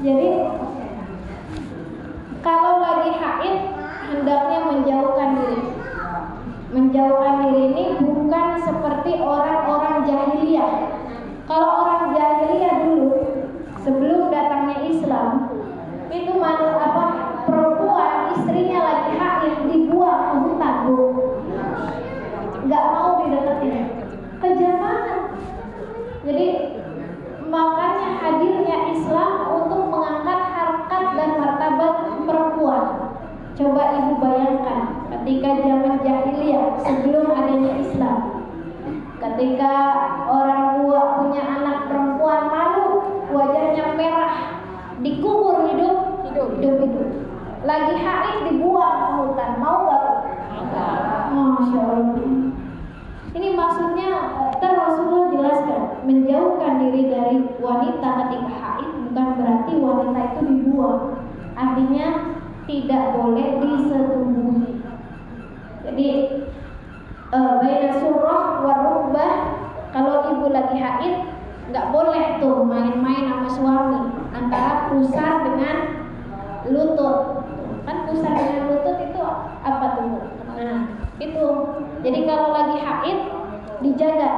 Jadi kalau lagi haid hendaknya menjauhkan diri. Menjauhkan diri ini bukan seperti orang-orang jahiliyah. Kalau orang jahiliyah dulu sebelum datangnya Islam itu perempuan istrinya lagi haid dibuang ke hutan, Bu. Nggak mau dideketin. Kejam banget. Jadi makanya hadirnya Islam untuk mengangkat harkat dan martabat perempuan. Coba ibu bayangkan ketika zaman jahiliyah sebelum adanya Islam, ketika orang tua punya anak perempuan malu, wajahnya merah, dikubur hidup. Lagi haid dibuang ke hutan, mau gak? Masya Allah. Ini maksudnya Rasulullah jelaskan, menjauhkan diri dari wanita ketika haid bukan berarti wanita itu dibuang. Artinya tidak boleh disetubuhi. Jadi baina surrah wa rukbah, kalau ibu lagi haid nggak boleh tuh main-main sama suami antara pusar dengan lutut. Kan pusar dengan lutut itu apa tuh? Nah, itu. Jadi kalau lagi haid dijaga.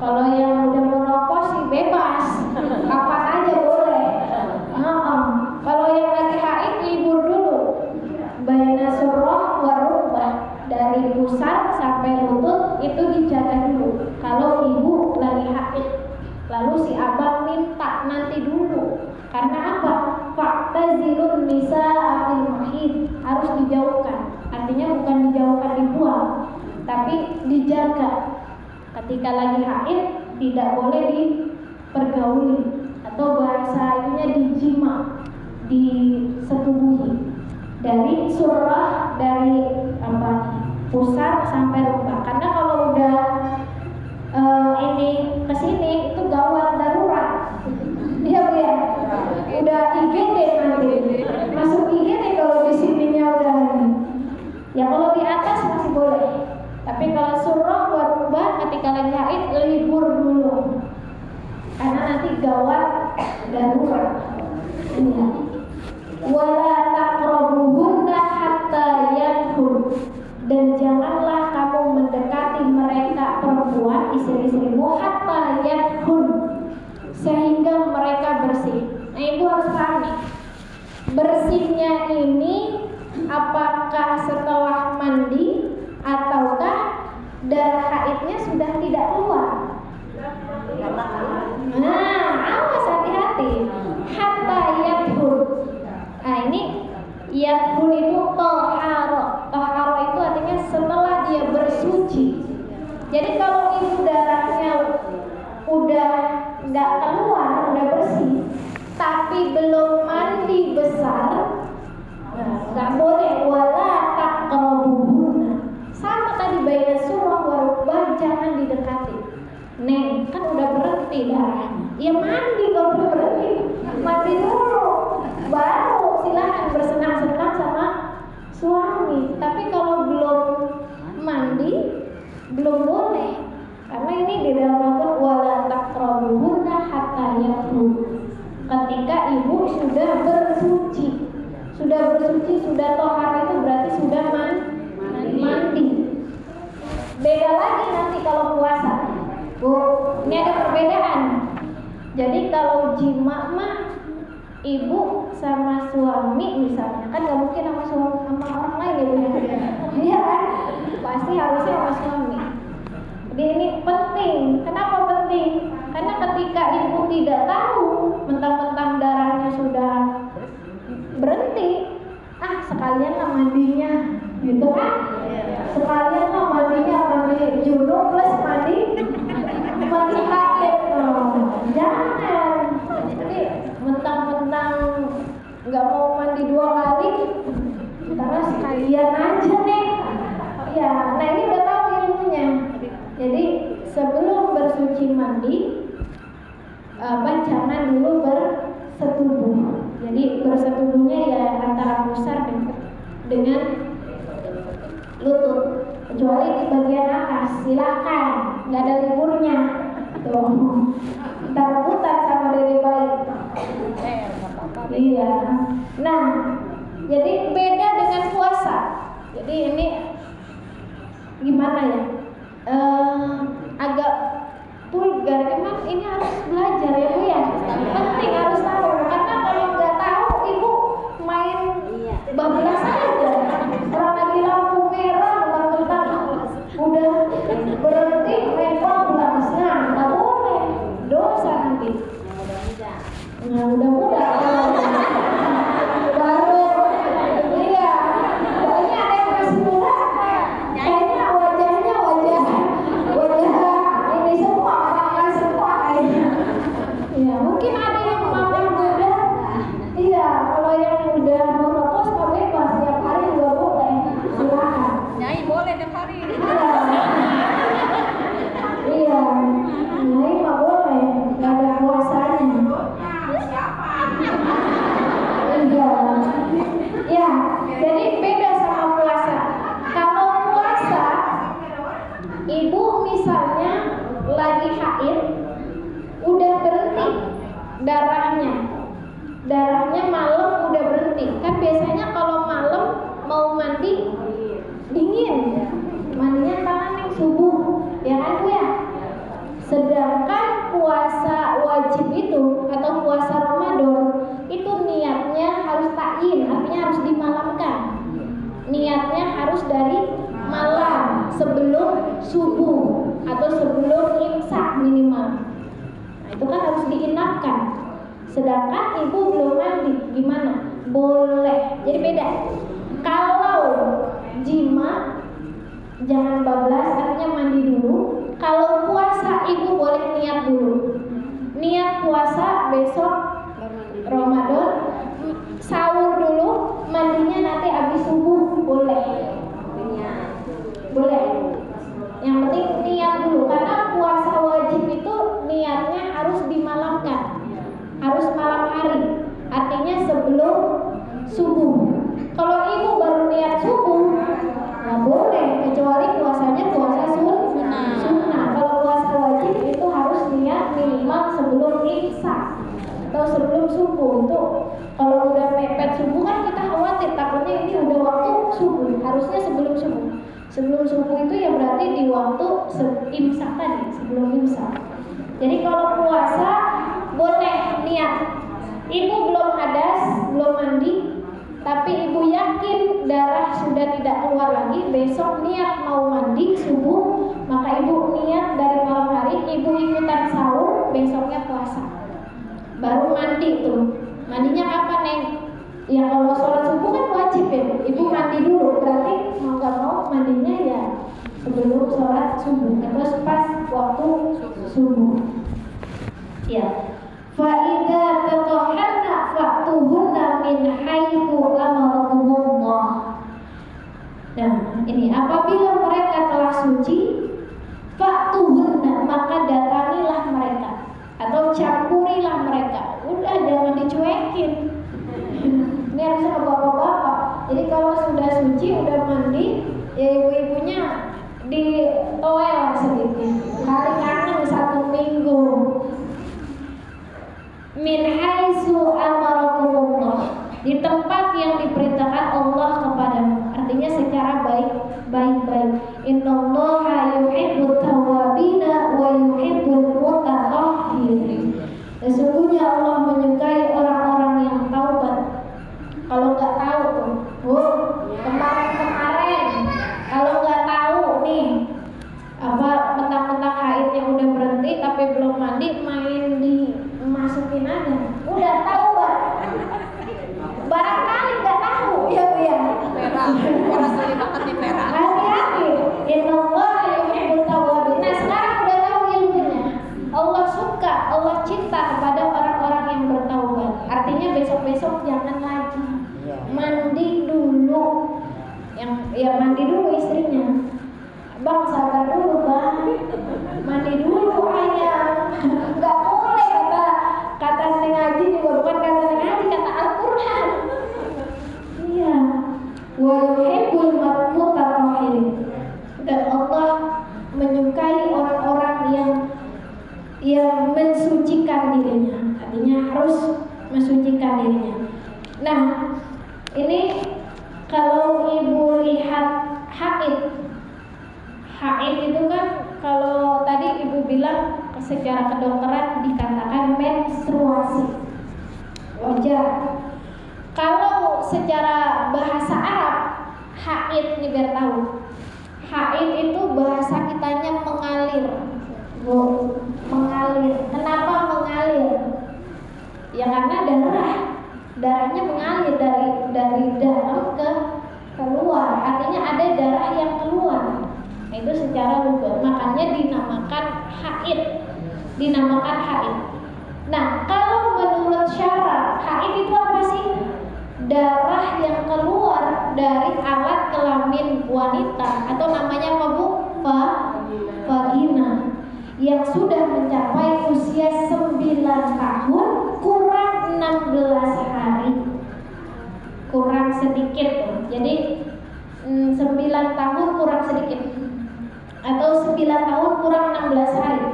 Kalau yang udah menopause sih bebas, kapan aja boleh. Kalau yang lagi haid libur dulu. Baina surrah wa rukbah, dari pusar sampai lutut itu dijaga dulu. Kalau ibu lagi haid, lalu si abang minta nanti dulu. Karena apa? Faktazilun nisa afil mahid, harus dijauhkan. Artinya bukan dijauhkan dibuang, tapi dijaga. Ketika lagi haid tidak boleh dipergauli atau bahasa itunya dijima, disetubuhi. Dari surah, dari pusat sampai rukbah. Karena kalau udah ini kesini itu gawat darurat. Iya Bu ya. Udah IGD nanti. Masuk IGD kalau di sininya udah ini. Ya kalau di atas masih boleh. Tapi kalau surah buat rukbah ketika lagi haid libur dulu. Karena nanti gawat darurat. Ini. Wala taqrabuhunna hatta yadkhul, dan janganlah kamu mendekati mereka perempuan istri-istrimu hatta yadkhul, sehingga mereka bersih. Nah, ibu harus paham nih, bersihnya ini apakah setelah mandi ataukah darah haidnya sudah tidak keluar. Nah, awas hati-hati. Hatta yadkhul. Nah, ini yadkhul itu toharo. Toharo itu artinya setelah dia bersuci. Jadi kalau ibu darahnya udah nggak keluar, udah bersih, tapi belum mandi besar, nggak boleh. Wala taqrabuhunna. Sama tadi baina surah wa rukbah, jangan didekati. Neng, kan udah berhenti darahnya. Ya mandi kalau udah berhenti. Mandi dulu. Baru silakan bersenang-senang sama suami. Tapi kalau belum mandi, belum boleh. Karena ini di dalam Al-Qur'an wala taqrabuhunna hatta yadkhul. Ketika ibu sudah bersuci, sudah tohar, itu berarti sudah mandi. Beda lagi nanti kalau puasa. Bu, ini ada perbedaan. Jadi kalau jima mah ibu sama suami misalnya, kan gak mungkin sama orang lain ya Bu ya. Iya kan? Pasti harusnya sama suami. Jadi ini penting. Kenapa penting? Karena ketika ibu tidak tahu, mentang-mentang darahnya sudah berhenti, sekalian lah mandinya, gitu kan? Sekalian lah mandinya, mandi junub plus mandi haid. Jangan. Jadi mentang-mentang nggak mau mandi 2 kali, terus sekalian aja nih. Ya, nah ini udah tahu ilmunya. Jadi sebelum bersuci mandi, jangan dulu bersetubuh. Jadi bersetubuhnya ya antara pusar dengan lutut. Kecuali di bagian atas, silakan, nggak ada liburnya. Tuh, kita rebutan sama dari bayi. Iya. Nah, jadi beda dengan puasa. Jadi ini gimana ya? Agak vulgar, cuman ini harus belajar ya Bu ya. Penting harus tahu, karena kalau nggak tahu ibu main bablas aja. Orang lagi lampu merah, mentang-mentang udah berhenti main bablas, nah nggak boleh, dosa nanti. Nah mudah-mudahan baru, iya, pokoknya ada yang masih muda, kayaknya wajahnya wajah ini semua orang semua kayaknya. Ya mungkin ada yang mamah muda, iya, kalau yang udah menopos nggak bebas, tiap hari juga boleh, silakan. Nyai boleh tiap hari. Iya, nyai nggak boleh, nggak ada puasanya. Iya, ya, jadi beda sama puasa. Kalau puasa, ibu misalnya lagi haid, udah berhenti darahnya malam udah berhenti. Kan biasanya kalau malam mau mandi dingin, mandinya tangan yang subuh, ya kan Bu ya? Sedangkan puasa wajib itu atau puasa Ramadan itu niatnya harus ta'yin, artinya harus dimalamkan. Niatnya harus dari malam sebelum subuh atau sebelum imsak minimal. Nah, itu kan harus diinapkan. Sedangkan ibu belum mandi, gimana? Boleh. Jadi beda. Kalau jima jangan bablas, artinya mandi dulu. Kalau puasa ibu boleh niat dulu. Niat puasa besok Ramadan, sahur dulu, mandinya nanti habis subuh, boleh. Boleh. Yang penting niat dulu, karena puasa wajib itu niatnya harus dimalamkan, harus malam hari, artinya sebelum subuh. Kalau ibu baru niat subuh, nggak boleh, kecuali puasanya puasa sunnah. Kalau puasa wajib itu harus niat minimal sebelum imsak atau sebelum subuh. Itu kalau udah mepet subuh kan kita khawatir, takutnya ini udah waktu subuh, harusnya sebelum subuh. Sebelum subuh itu ya berarti di waktu imsak tadi, sebelum imsak. Jadi kalau puasa boleh niat. Ibu belum hadas, belum mandi, tapi ibu yakin darah sudah tidak keluar lagi, besok niat mau mandi subuh, maka ibu niat dari malam hari, ibu ikutan sahur, besoknya puasa. Baru mandi tuh. Mandinya kapan, Neng? Ya kalau sholat subuh kan wajib ya, ibu mandi dulu, berarti mau nggak mau mandinya ya sebelum sholat subuh, terus pas waktu subuh. Ya. Fa'idza tatahharna fa'tuhunna min haitsu amarakumullah. Nah, ini apabila mereka telah suci, fa'tuhunna, maka datangilah mereka atau campurilah mereka. Udah, jangan dicuekin. Ini harusnya bapak-bapak. Jadi kalau sudah suci, udah mandi, ya ibu-ibunya di toel sedikit. Kali kangen 1 minggu. Min haitsu amarakumullah, di tempat yang diperintahkan Allah kepadamu, artinya secara baik-baik. Innallaha yuhibbut tawwabina wa yuhibbul mutatahhirin. Sesungguhnya Allah menyukai orang-orang yang taubat. Kalau nggak tahu tuh, kemarin kalau nggak tahu nih, mentang-mentang haidnya udah berhenti tapi belum mandi, main masukin aja. Udah tahu barangkali nggak tahu, ya Bu ya. Pera sering banget nih pera. Hati-hati. Innallaha yuhibbut tawwabin. Nah, sekarang udah tahu ilmunya. Allah suka, Allah cinta kepada orang-orang yang bertaubat. Artinya besok-besok jangan lagi. Mandi dulu. Mandi dulu istrinya. Bang, sabar dulu Bang. Mandi dulu ayam. Nggak boleh kata Neng Haji juga, bukan kata Neng Haji, kata Al-Quran. Iya. Wa yuhibbul mutatahhirin. Dan Allah menyukai orang-orang yang mensucikan dirinya, artinya harus mensucikan dirinya. Nah, ini kalau ibu lihat haid itu kan kalau tadi ibu bilang secara kedokteran dikatakan menstruasi, wajar. Kalau secara bahasa Arab haid ini biar tahu, haid itu bahasa kitanya mengalir, mengalir. Kenapa mengalir? Ya karena darahnya mengalir dari dalam ke keluar, artinya ada darah yang keluar. Itu secara lugat, makanya dinamakan haid. Nah, kalau menurut syara, haid itu apa sih? Darah yang keluar dari alat kelamin wanita atau namanya apa bu? Vagina, yang sudah mencapai usia 9 tahun kurang 16 hari, kurang sedikit tuh. Jadi 9 tahun kurang sedikit, atau 9 tahun kurang 16 hari,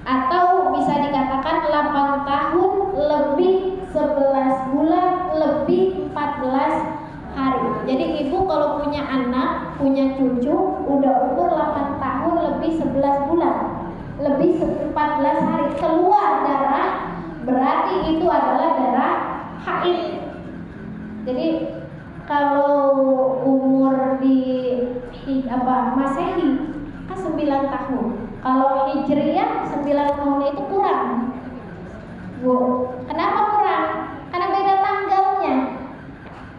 atau bisa dikatakan 8 tahun lebih 11 bulan lebih 14 hari. Jadi ibu kalau punya anak, punya cucu udah umur 8 tahun lebih 11 bulan lebih 14 hari keluar darah, berarti itu adalah darah haid. Jadi kalau umur di Masehi kan 9 tahun. Kalau Hijriyah 9 tahun itu kurang. Bu, kenapa kurang? Karena beda tanggalnya.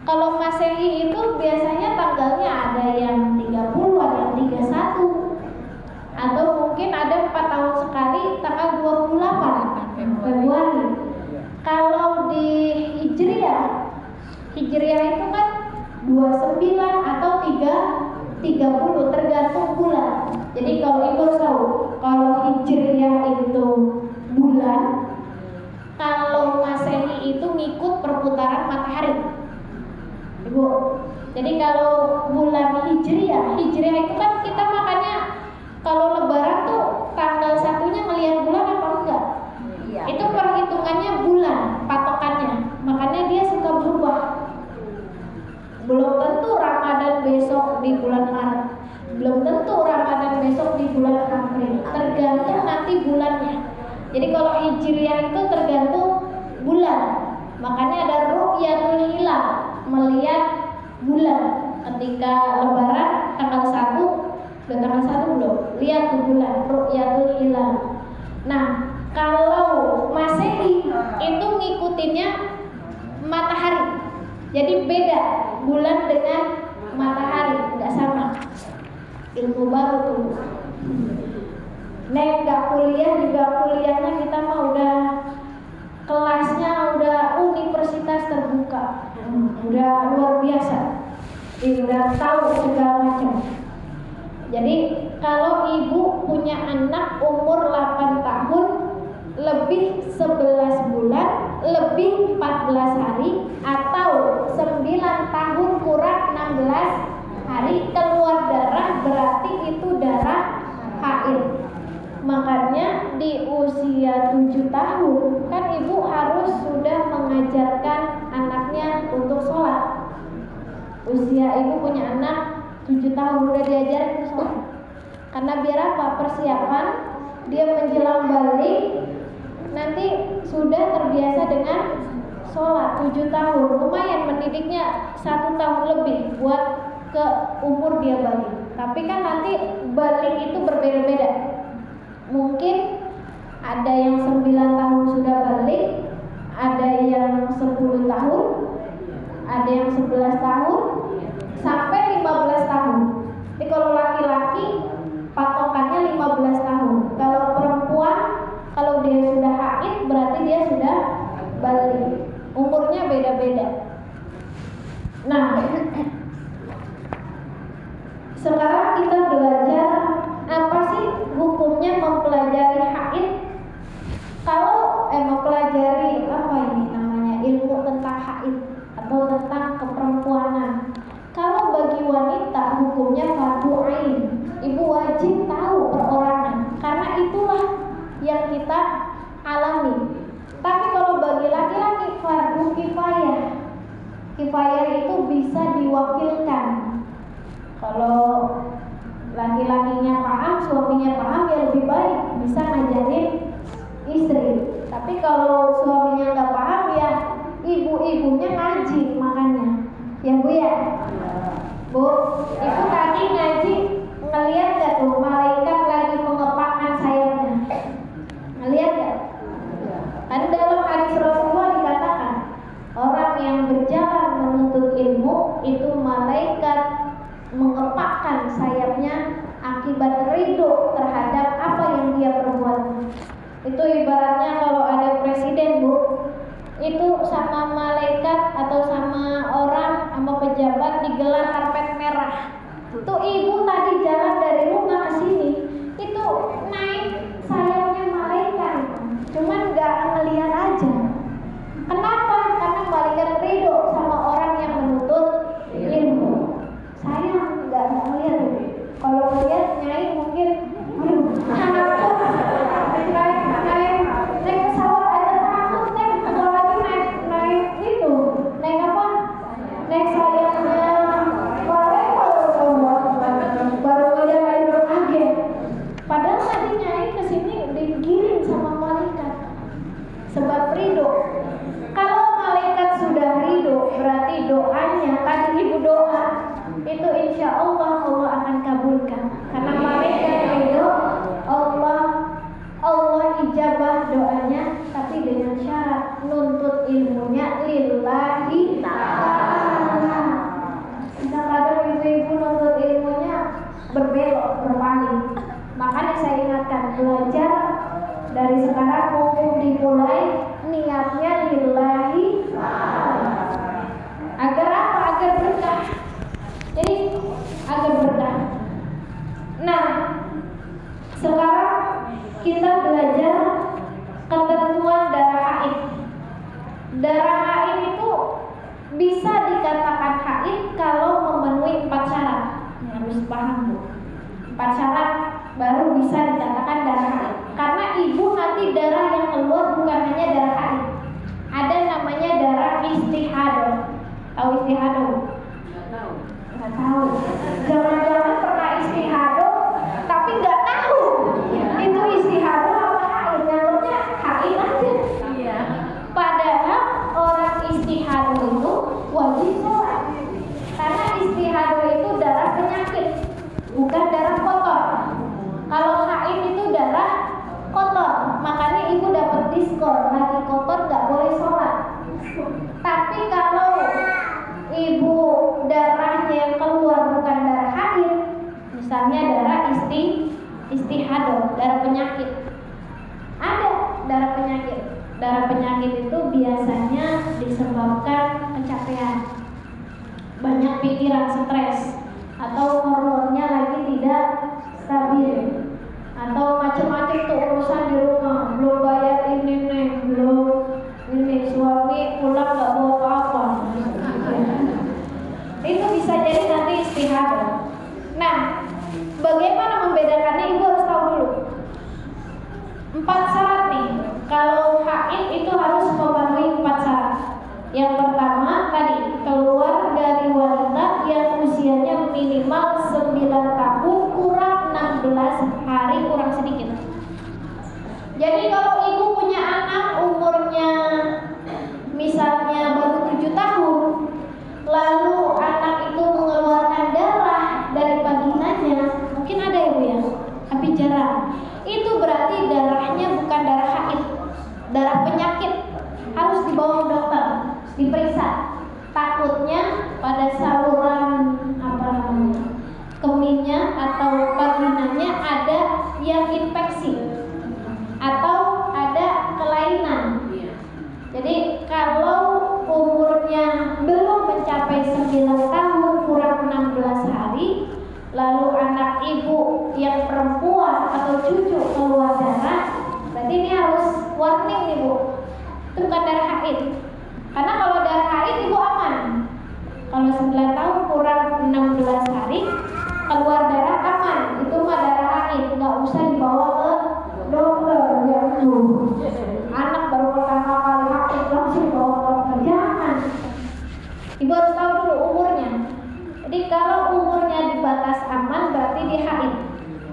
Kalau Masehi itu biasanya tanggalnya ada yang 30, ada yang 31. Atau mungkin ada 4 tahun sekali tanggal 28 Februari. Kalau di Hijriyah itu kan 29 atau 30 tergantung bulan. Jadi kalau ibu tahu, kalau Hijriyah itu bulan, kalau Masehi itu ngikut perputaran matahari. Ibu, jadi kalau bulan Hijriyah itu kan kita makanya kalau lebaran tuh tanggal 1-nya ngelihat bulan apa enggak? Iya. Itu perhitungannya bulan, patokannya. Makanya dia suka berubah. Belum tentu Ramadan besok di bulan Maret, belum tentu Ramadan besok di bulan April, tergantung nanti bulannya. Jadi kalau Hijriyah itu tergantung bulan. Makanya ada ru'yatul hilal, melihat bulan. Ketika lebaran tanggal 1, udah tanggal 1 belum? Lihat tuh bulan, ru'yatul hilal. Nah, kalau Masehi itu ngikutinnya matahari. Jadi beda bulan dengan matahari, nggak sama. Ilmu baru tuh. Neng nggak kuliah juga kuliahnya kita mah udah kelasnya udah universitas terbuka, udah luar biasa. Udah tahu segala macam. Jadi kalau ibu punya anak umur 8 tahun lebih 11 bulan lebih 14 hari atau 9 tahun kurang 16 hari keluar darah, berarti itu darah haid. Makanya di usia 7 tahun kan ibu harus sudah mengajarkan anaknya untuk sholat. Usia ibu punya anak 7 tahun udah diajarin untuk sholat. Karena biar apa? Persiapan dia menjelang balik nanti sudah terbiasa dengan sholat. 7 tahun lumayan mendidiknya, 1 tahun lebih buat ke umur dia balik. Tapi kan nanti balik itu berbeda-beda. Mungkin ada yang 9 tahun sudah balik, ada yang 10 tahun, ada yang 11 tahun sampai 15 tahun. Jadi kalau laki-laki patokannya 15 tahun. Kalau perempuan, kalau dia sudah haid berarti dia sudah balik. Umurnya beda-beda. Nah, sekarang kita belajar apa sih hukumnya mempelajari haid. Kalau mempelajari apa ini namanya, ilmu tentang haid atau tentang keperempuanan. Kalau bagi wanita hukumnya fardu ain. alami. Tapi kalau bagi laki-laki fardu kifayah. Kifayah itu bisa diwakilkan. Kalau laki-lakinya paham, suaminya paham, ya lebih baik bisa ngajarin istri. Tapi kalau suaminya nggak paham, ya ibu-ibunya ngaji makanya. Ya Bu ya? Bu, ibu tadi ngaji ngelihat gak tuh malaikat lagi mengepakkan sayapnya? Ngelihat gak? Kan dalam hadis Rasulullah dikatakan orang yang berjalan menuntut ilmu itu malaikat mengepakkan sayapnya akibat ridho terhadap apa yang dia perbuat. Itu ibaratnya kalau ada presiden Bu, itu sama malaikat atau sama orang sama pejabat digelar karpet merah. Tuh ibu tadi jalan dari rumah ke sini, itu naik sayapnya malaikat, cuman nggak ngelihat aja. Kenapa? Karena malaikat ridho sama orang yang menuntut ilmu. Saya nggak ngelihat. Kalau ngelihat nyai mungkin, naik pesawat aja takut, apalagi naik itu, naik apa? Naik sayapnya baru aja kaget. Padahal tadi nyai kesini digiring sama malaikat sebab ridho. Kalau malaikat sudah ridho, berarti doanya tadi ibu doa itu insya Allah akan kabulkan. Karena malaikat ridho, Allah ijabah doanya, tapi dengan syarat nuntut ilmunya lillahi ta'ala. Kadang-kadang ibu-ibu nuntut ilmunya berbelok, berpaling. Makanya saya ingatkan, belajar dari sekarang mumpung dimulai, niatnya lillahi ta'ala. Agar apa? Agar berkah. Jadi agar berkah. Nah, sekarang kita belajar ketentuan darah haid. Darah haid itu bisa dikatakan haid kalau memenuhi 4 syarat. Harus paham Bu. 4 syarat baru bisa dikatakan darah haid. Karena ibu nanti darah yang keluar bukan hanya darah haid. Ada namanya darah istihadah. Tahu istihadah? Nggak tahu. Jangan-jangan pernah istihadah tapi nggak tahu itu istihadah apa haid. Namanya haid aja. Iya. Padahal orang istihadah itu wajib sholat. Karena istihadah itu darah penyakit, bukan darah kotor. Kalau haid itu darah kotor, makanya ibu dapat diskon, lagi kotor nggak boleh sholat. Tapi kalau ibu darahnya yang keluar bukan darah haid, misalnya darah istihadah, darah penyakit. Ada darah penyakit. Darah penyakit itu biasanya disebabkan kecapean, banyak pikiran, stres, atau hormonnya lagi tidak stabil, atau macam-macam tuh urusan di rumah, belum bayar ini nih, belum ini suami pulang nggak bawa apa-apa. Itu bisa jadi nanti istihadah. Nah, bagaimana membedakannya? Ibu harus tahu dulu 4 syarat nih. Kalau haid itu harus memenuhi 4 syarat. Yang pertama tadi, keluar dari wanita yang usianya minimal 9 tahun kurang 16 hari kurang sedikit. Jadi kalau ibu punya anak umurnya misalnya baru 7 tahun, lalu anak itu mengeluarkan darah dari vaginanya, mungkin ada ya Bu ya, tapi jarang. Itu berarti darahnya bukan darah haid, darah penyakit. Harus dibawa ke dokter, diperiksa. Takutnya pada saluran kemihnya atau vaginanya ada yang infeksi atau ada kelainan. Jadi kalau umurnya belum mencapai 9 tahun kurang 16 hari, lalu anak ibu yang perempuan atau cucu keluar darah, berarti ini harus warning nih Bu, itu bukan darah haid. Karena kalau darah haid ibu aman. Kalau 9 tahun kurang 16 hari keluar darah aman, itu mah darah haid, nggak usah dibawa ke dokter. tuh. Anak baru pertama kali haid langsung bawa kerjaan. Ibu harus tahu dulu umurnya. Jadi kalau umurnya di batas aman berarti dia haid.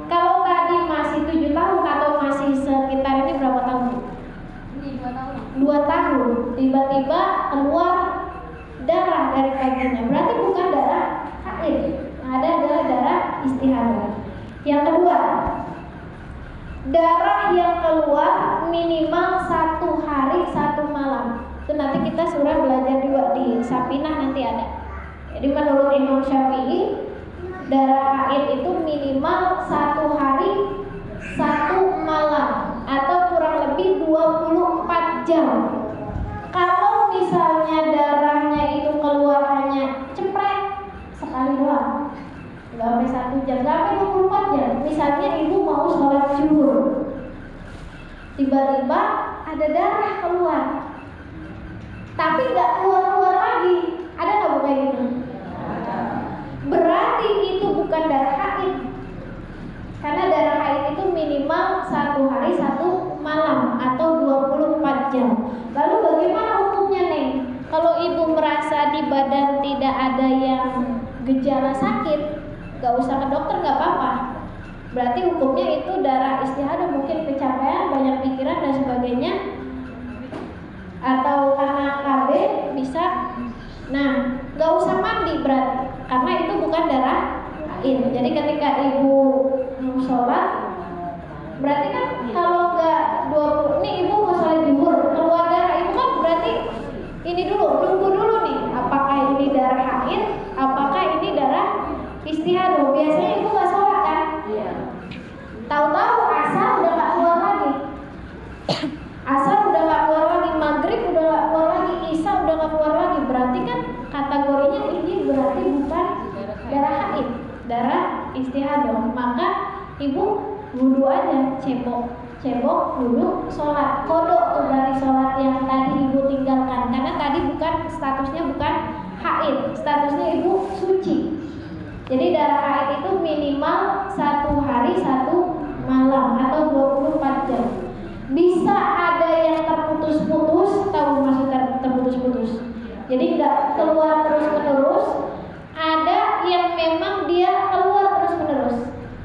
Kalau tadi masih 7 tahun atau masih sekitar ini berapa tahun? Ini 2 tahun. 2 tahun. Tiba-tiba keluar darah dari kakinya. Berarti bukan darah haid. Ada adalah darah istihadah. Yang kedua, darah yang keluar minimal 1 hari 1 malam. Itu nanti kita surah belajar juga di Sapinah nanti ada. Jadi menurut Imam Syafi'i, darah haid itu minimal 1 hari 1 malam atau kurang lebih 24 jam. Kalau misalnya darahnya itu keluar hanya ceprek sekali doang, nggak sampai 1 jam, nggak sampai 24 jam. Misalnya ibu mau sholat zuhur, tiba-tiba ada darah keluar, tapi nggak keluar lagi. Ada nggak bu kayak gitu? Berarti itu bukan darah haid, karena darah haid itu minimal 1 hari 1 malam atau 24 jam. Lalu bagaimana hukumnya Neng? Kalau ibu merasa di badan tidak ada yang gejala sakit, gak usah ke dokter, gak apa-apa. Berarti hukumnya itu darah istihadah, mungkin kecapean, banyak pikiran dan sebagainya, atau karena KB bisa. Nah, gak usah mandi berarti, karena itu bukan darah haid. Jadi ketika ibu sholat, berarti kan kalau nggak 20, ini ibu mau sholat zuhur, keluar darah, ibu kan berarti ini dulu, nunggu dulu nih, apakah ini darah haid, apakah ini darah istihadah. Biasanya ibu nggak sholat kan? Tahu-tahu asar udah nggak keluar lagi, asar udah nggak keluar lagi, maghrib udah nggak keluar lagi, isya udah nggak keluar lagi. Berarti kan kategorinya ini berarti bukan darah haid, darah istihadah. Maka ibu wudu aja, cebok, wudu, sholat. Kodok tuh dari sholat yang tadi ibu tinggalkan, karena tadi bukan statusnya bukan haid, statusnya ibu suci. Jadi darah haid itu minimal 1 hari 1 malam atau 24 jam. Bisa ada yang terputus-putus, tahu maksud terputus-putus? Jadi nggak keluar terus-menerus. Ada yang memang dia keluar terus-menerus.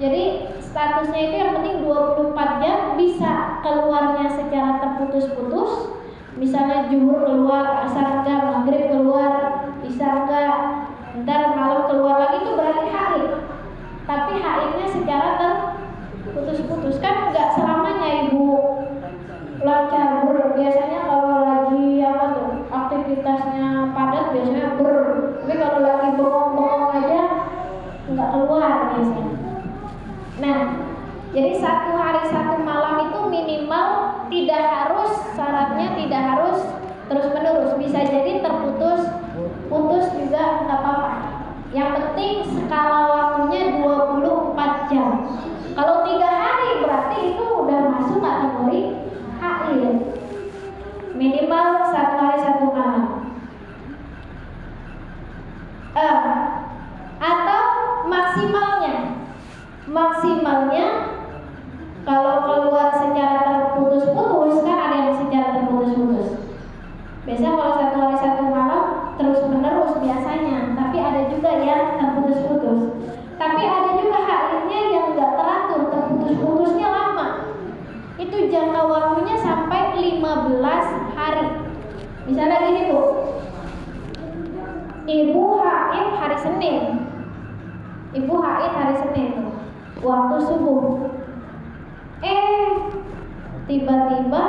Jadi statusnya itu yang penting 24 jam, bisa keluarnya secara terputus-putus. Misalnya zuhur keluar, asar enggak, maghrib keluar, isya enggak, ntar malam keluar lagi, itu berarti haid. Tapi haidnya secara terputus-putus. Kan enggak selamanya ibu lancar biasanya kalau lagi apa tuh aktivitasnya padat biasanya tapi kalau lagi bengong-bengong aja nggak keluar biasanya. Nah, jadi 1 hari 1 malam itu minimal, tidak harus, syaratnya tidak harus terus-menerus, bisa jadi putus juga nggak apa-apa. Yang penting skala waktunya 24 jam. Kalau 3 hari berarti itu udah masuk kategori haid. Minimal 1 hari 1 malam. Atau maksimalnya kalau keluar secara terputus-putus, kan ada yang secara terputus-putus. Biasanya kalau 1 hari 1 malam terus menerus biasanya, tapi ada juga yang terputus-putus. Tapi ada juga haidnya yang nggak teratur, terputus-putusnya lama. Itu jangka waktunya sampai 15 hari. Misalnya gini bu, ibu haid hari Senin, waktu subuh. Tiba-tiba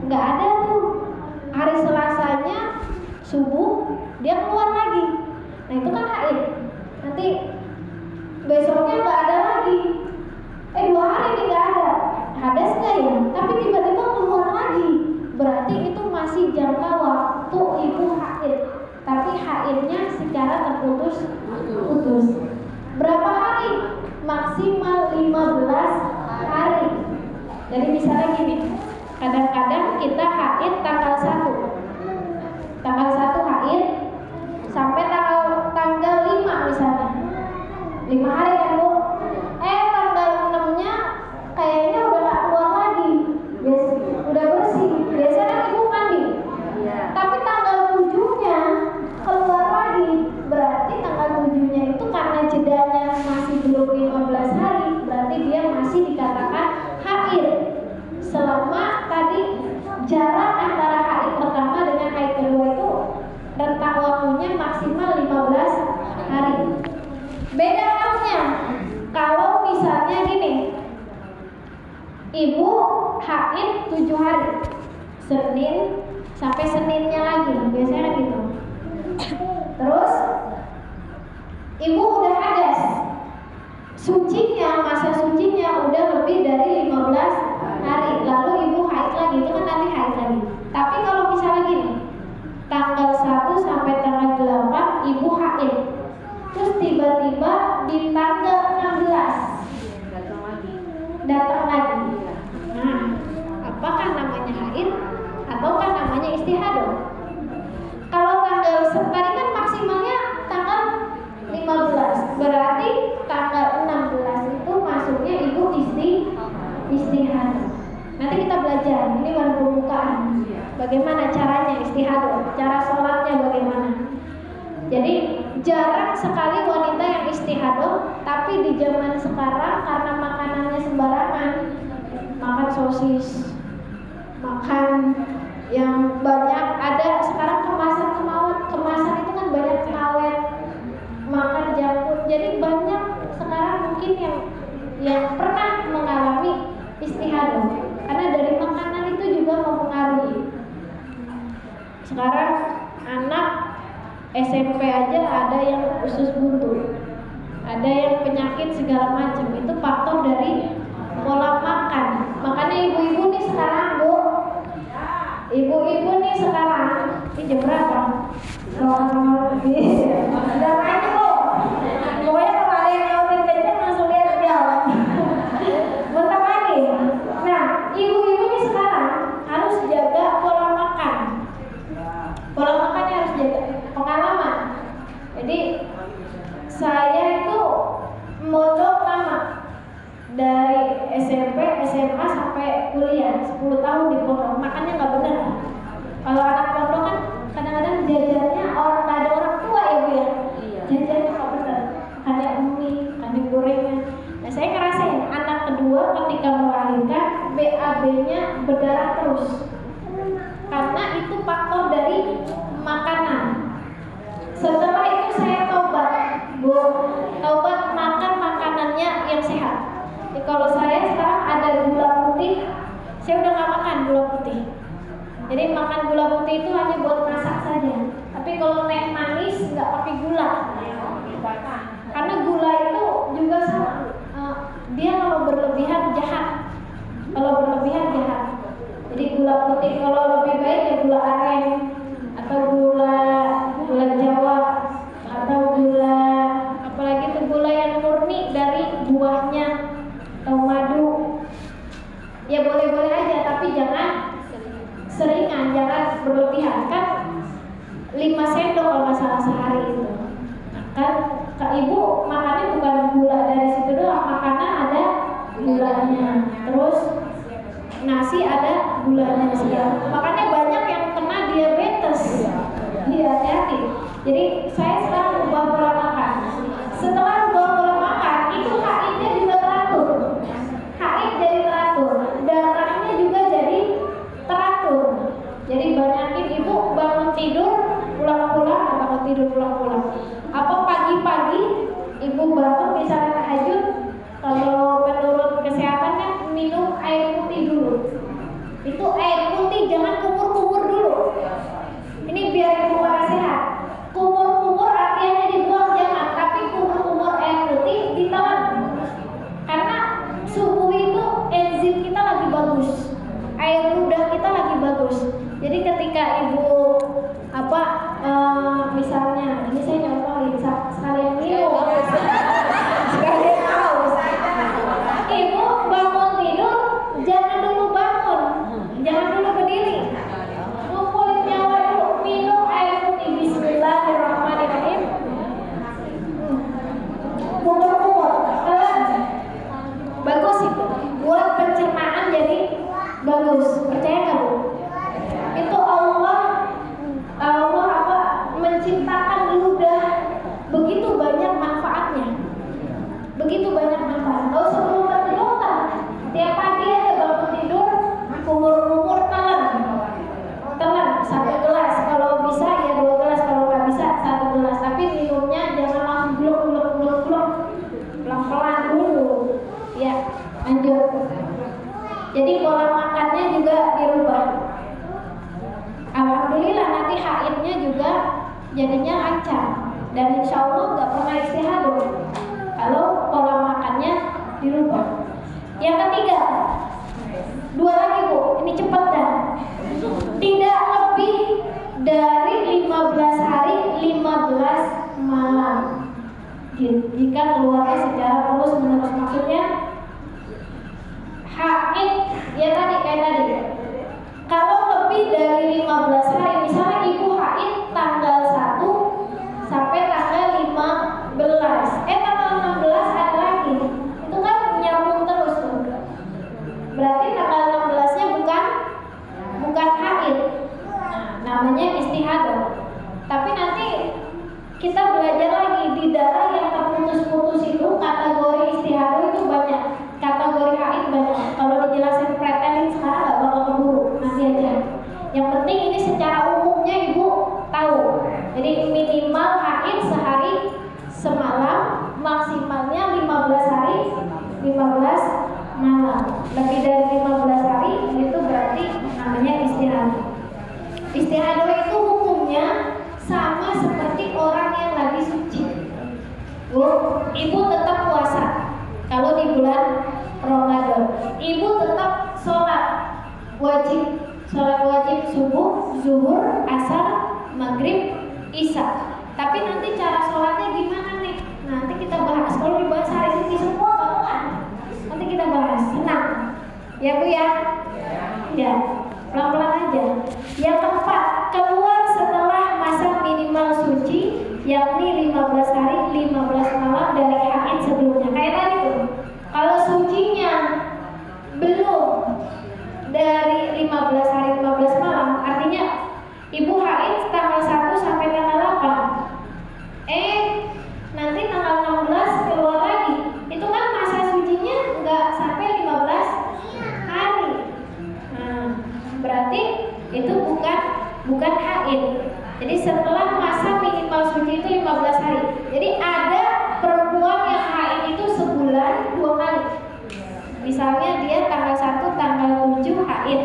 nggak ada tuh. Hari Selasanya subuh dia keluar lagi. Nah itu kan haid. Nanti besoknya nggak ada lagi. 2 hari ini nggak ada. Hadas nggak ya? Tapi tiba-tiba keluar lagi. Berarti itu masih jangka waktu ibu haid. Tapi haidnya secara terputus. Berapa hari? Maksimal 15 hari. Jadi misalnya gini, kadang-kadang kita haid tanggal 1 haid sampai tanggal 5 misalnya, 5 hari kan bu. Tanggal 6-nya kayaknya udah gak keluar haid 7 hari, Senin sampai Seninnya lagi, biasanya gitu. Terus ibu udah hadas, masa sucinya udah lebih dari 15 hari, lalu ibu haid lagi, itu kan nanti haid lagi. Tapi kalau misalnya gini, tanggal 1 sampai tanggal 8 ibu haid, terus tiba-tiba di tanggal 16 datang lagi. Nah, apakah namanya haid ataukah namanya istihadah? Kalau tanggal tadi kan maksimalnya tanggal 15, berarti tanggal 16 itu masuknya ibu istihadah. Nanti kita belajar, ini baru pembukaan. Bagaimana caranya istihadah, cara sholatnya bagaimana. Jadi jarang sekali wanita yang istihadah, tapi di zaman sekarang karena makanannya sembarangan, makan sosis, makan yang banyak, ada sekarang kemasan itu kan banyak pengawet, makan junk food, jadi banyak sekarang mungkin yang pernah mengalami istihadah karena dari makanan itu juga mempengaruhi. Sekarang anak SMP aja ada yang usus buntu, ada yang penyakit segala macam, itu faktor dari pola makan. Makanya ibu-ibu nih sekarang ibu-ibu nih sekarang ini jam berapa? Udah main bu. Pokoknya kalau ada yang nyautin kenceng langsung lihat jawab. Bentar lagi. Nah, ibu-ibu nih sekarang harus jaga pola makan. Pola makannya harus jaga. Pengalaman. Jadi saya itu mondok lama, dari SMP, SMA sampai kuliah 10 tahun di pondok, makannya nggak bener. Kalau anak pondok kan kadang-kadang jajannya nggak ada orang tua ya bu ya, jajannya nggak bener, kayak mie, kayak gorengan. Nah saya ngerasain anak kedua ketika melahirkan BAB-nya berdarah terus, karena itu faktor dari makanan. Setelah itu saya taubat makan makanannya yang sehat. Jadi kalau saya sekarang ada gula putih, saya udah nggak makan gula putih. Jadi makan gula putih itu hanya buat masak saja. Tapi kalau teh manis nggak pakai gula, karena gula itu juga sama. Dia kalau berlebihan jahat. Jadi gula putih kalau lebih baik ya gula aren atau gula Jawa atau gula apalagi itu gula yang murni dari buahnya atau madu. Ya boleh-boleh aja, tapi jangan seringan, jangan berlebihan. Kan 5 sendok kalau nggak salah sehari itu. Kan ibu makannya bukan gula dari situ doang, makanan ada gulanya. Terus nasi ada gulanya segala. Makanya banyak yang kena diabetes. Iya, hati-hati. Jadi saya sekarang ubah pola makan. Setelah ubah pola makan, itu haidnya juga teratur. Haid jadi teratur, darahnya juga jadi teratur. Jadi banyakin ibu bangun tidur pulang-pulang. Apa pagi-pagi ibu bangun misalnya tahajud, kalau menurut kesehatan kan minum air putih dulu. Itu air putih jangan kumur-kumur dulu. Ini biar ibu sehat. Kumur-kumur artinya dibuang jangan, tapi kumur-kumur air putih ditelan. Karena subuh itu enzim kita lagi bagus, air ludah kita lagi bagus. Jadi ketika ibu misalnya ini saya nyontohin sekalian minum, sekalian haus. Ibu bangun tidur jangan dulu bangun, jangan dulu berdiri. Ngumpulin nyawa dulu, minum air putih. Bismillahirrahmanirrahim. Kumur-kumur, bagus itu. Buat pencernaan jadi bagus. Percaya nggak bu? Itu Allah menciptakan ludah begitu banyak manfaatnya. Nggak usah berobat ke dokter. Tiap pagi aja bangun tidur, kumur-kumur telan 1 gelas. Kalau bisa ya 2 gelas, kalau nggak bisa 1 gelas. Tapi minumnya jangan langsung gluk, pelan-pelan dulu. Ya, lanjut. Jadi pola jadinya lancar dan insya Allah nggak pernah istihadah kalau pola makannya dirubah. Yang ketiga, 2 lagi Bu, ini cepat dah. Tidak lebih dari 15 hari 15 malam jika keluarnya secara terus menerus, maksudnya haid ya tadi kayak tadi. Kalau lebih dari 15 hari, misalnya ibu haid tanggal 1 sampai tanggal 15, tanggal 16 ada lagi, itu kan nyambung terus tuh. Berarti tanggal 16-nya bukan haid. Nah, namanya istihadah. Tapi nanti kita belajar lagi di darah yang terputus-putus itu kategori istihadah itu banyak, kategori haid banyak. Kalau dijelasin pretelin sekarang nggak bakal keburu, nanti aja. Yang penting ini secara umumnya ibu tahu. Jadi minimal haid sehari semalam, maksimalnya 15 hari 15 malam. Lebih dari 15 hari itu berarti namanya istihadah. Istihadah itu hukumnya sama seperti orang yang lagi suci. Bu, ibu tetap puasa kalau di bulan Ramadan. Ibu tetap sholat wajib, subuh, zuhur, asar, maghrib, isya. Tapi nanti cara sholatnya gimana nih? Nanti kita bahas. Kalau dibahas hari ini semua bakalan. Nanti kita bahas. Senang, ya Bu ya? Ya, pelan-pelan aja. Yang keempat, keluar setelah masa minimal suci, yakni 15 hari 15 malam dari haid sebelumnya. Kayak tadi tuh, kalau sucinya belum dari 15 hari 15 malam, artinya ibu haid tanggal 1 sampai tanggal 8. Nanti tanggal 16 keluar lagi. Itu kan masa sucinya nggak sampai 15 hari. Nah, berarti itu bukan haid. Jadi setelah masa minimal suci itu 15 hari. Jadi ada perempuan yang haid itu sebulan 2 kali. Misalnya dia tanggal 1, tanggal 7 haid.